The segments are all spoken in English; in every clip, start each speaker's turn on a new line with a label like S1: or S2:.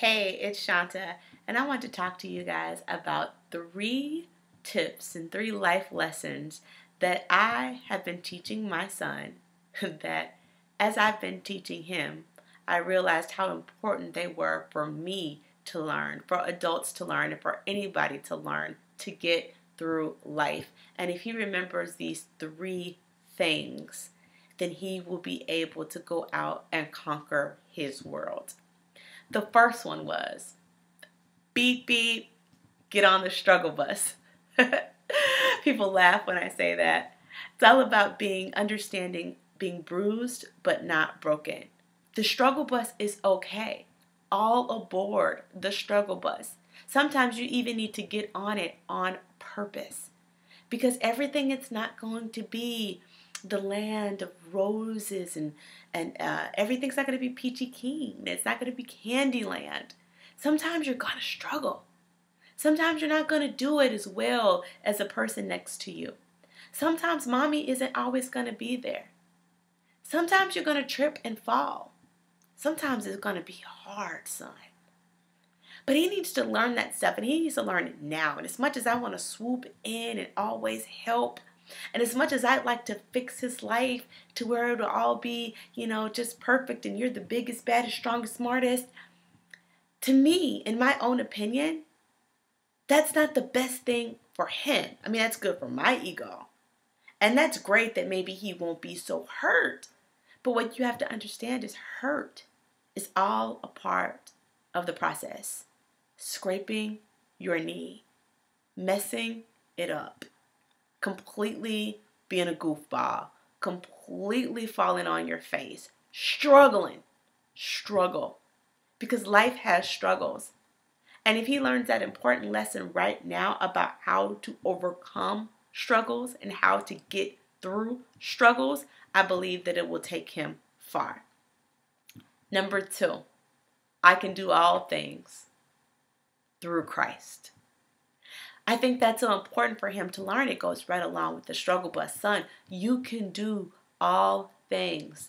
S1: Hey, it's Shanta, and I want to talk to you guys about 3 tips and 3 life lessons that I have been teaching my son. That as I've been teaching him, I realized how important they were for me to learn, for adults to learn, and for anybody to learn to get through life. And if he remembers these 3 things, then he will be able to go out and conquer his world. The first one was beep, beep, get on the struggle bus. People laugh when I say that. It's all about understanding being bruised but not broken. The struggle bus is okay. All aboard the struggle bus. Sometimes you even need to get on it on purpose because everything is not going to be the land of roses and everything's not going to be peachy keen. It's not going to be candy land. Sometimes you're going to struggle. Sometimes you're not going to do it as well as the person next to you. Sometimes mommy isn't always going to be there. Sometimes you're going to trip and fall. Sometimes it's going to be hard, son. But he needs to learn that stuff, and he needs to learn it now. And as much as I want to swoop in and always help, and as much as I'd like to fix his life to where it'll all be, just perfect, and you're the biggest, baddest, strongest, smartest, to me, in my own opinion, that's not the best thing for him. I mean, that's good for my ego. And that's great that maybe he won't be so hurt. But what you have to understand is hurt is all a part of the process. Scraping your knee, messing it up, completely being a goofball, completely falling on your face, struggle. Because life has struggles. And if he learns that important lesson right now about how to overcome struggles and how to get through struggles, I believe that it will take him far. Number 2, I can do all things through Christ. I think that's so important for him to learn. It goes right along with the struggle bus. Son, you can do all things,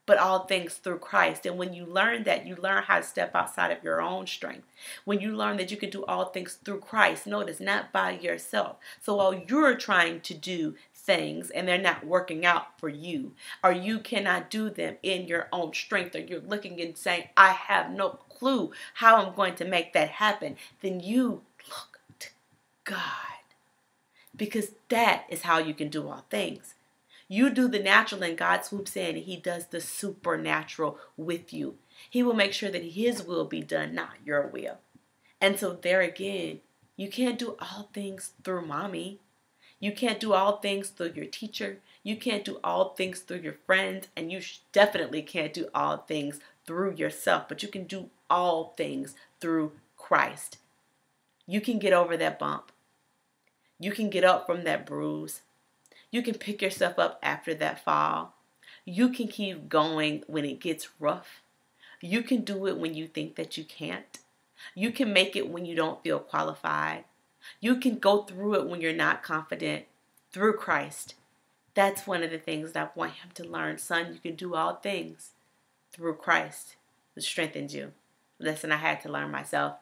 S1: but all things through Christ. And when you learn that, you learn how to step outside of your own strength. When you learn that you can do all things through Christ, notice, not by yourself. So while you're trying to do things and they're not working out for you, or you cannot do them in your own strength, or you're looking and saying, I have no clue how I'm going to make that happen, then you look to God. Because that is how you can do all things. You do the natural and God swoops in and he does the supernatural with you. He will make sure that his will be done, not your will. And so there again, you can't do all things through mommy. You can't do all things through your teacher. You can't do all things through your friends. And you definitely can't do all things through yourself. But you can do all things through Christ. You can get over that bump. You can get up from that bruise. You can pick yourself up after that fall. You can keep going when it gets rough. You can do it when you think that you can't. You can make it when you don't feel qualified. You can go through it when you're not confident through Christ. That's one of the things that I want him to learn. Son, you can do all things through Christ who strengthens you. Lesson I had to learn myself.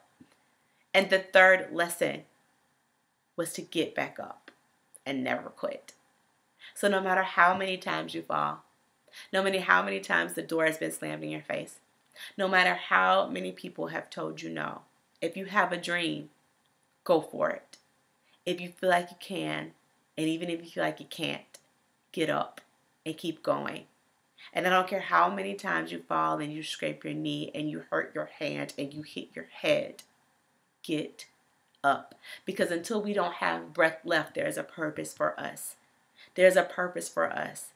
S1: And the third lesson was to get back up and never quit. So no matter how many times you fall, no matter how many times the door has been slammed in your face, no matter how many people have told you no, if you have a dream, go for it. If you feel like you can, and even if you feel like you can't, get up and keep going. And I don't care how many times you fall and you scrape your knee and you hurt your hand and you hit your head, get up. Because until we don't have breath left, there is a purpose for us. There's a purpose for us,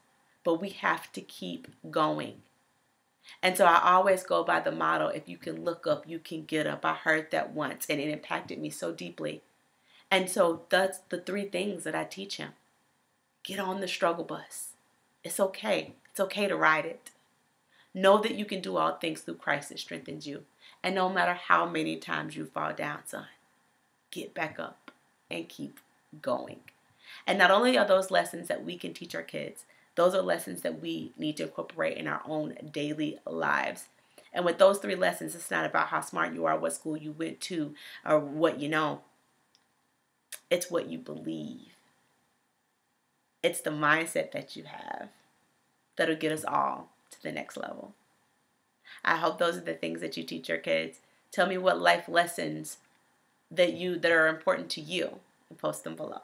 S1: but we have to keep going. And so I always go by the motto, if you can look up, you can get up. I heard that once and it impacted me so deeply. And so that's the 3 things that I teach him. Get on the struggle bus. It's okay. It's okay to ride it. Know that you can do all things through Christ that strengthens you. And no matter how many times you fall down, son, get back up and keep going. And not only are those lessons that we can teach our kids, those are lessons that we need to incorporate in our own daily lives. And with those 3 lessons, it's not about how smart you are, what school you went to, or what you know. It's what you believe. It's the mindset that you have that'll get us all to the next level. I hope those are the things that you teach your kids. Tell me what life lessons that are important to you and post them below.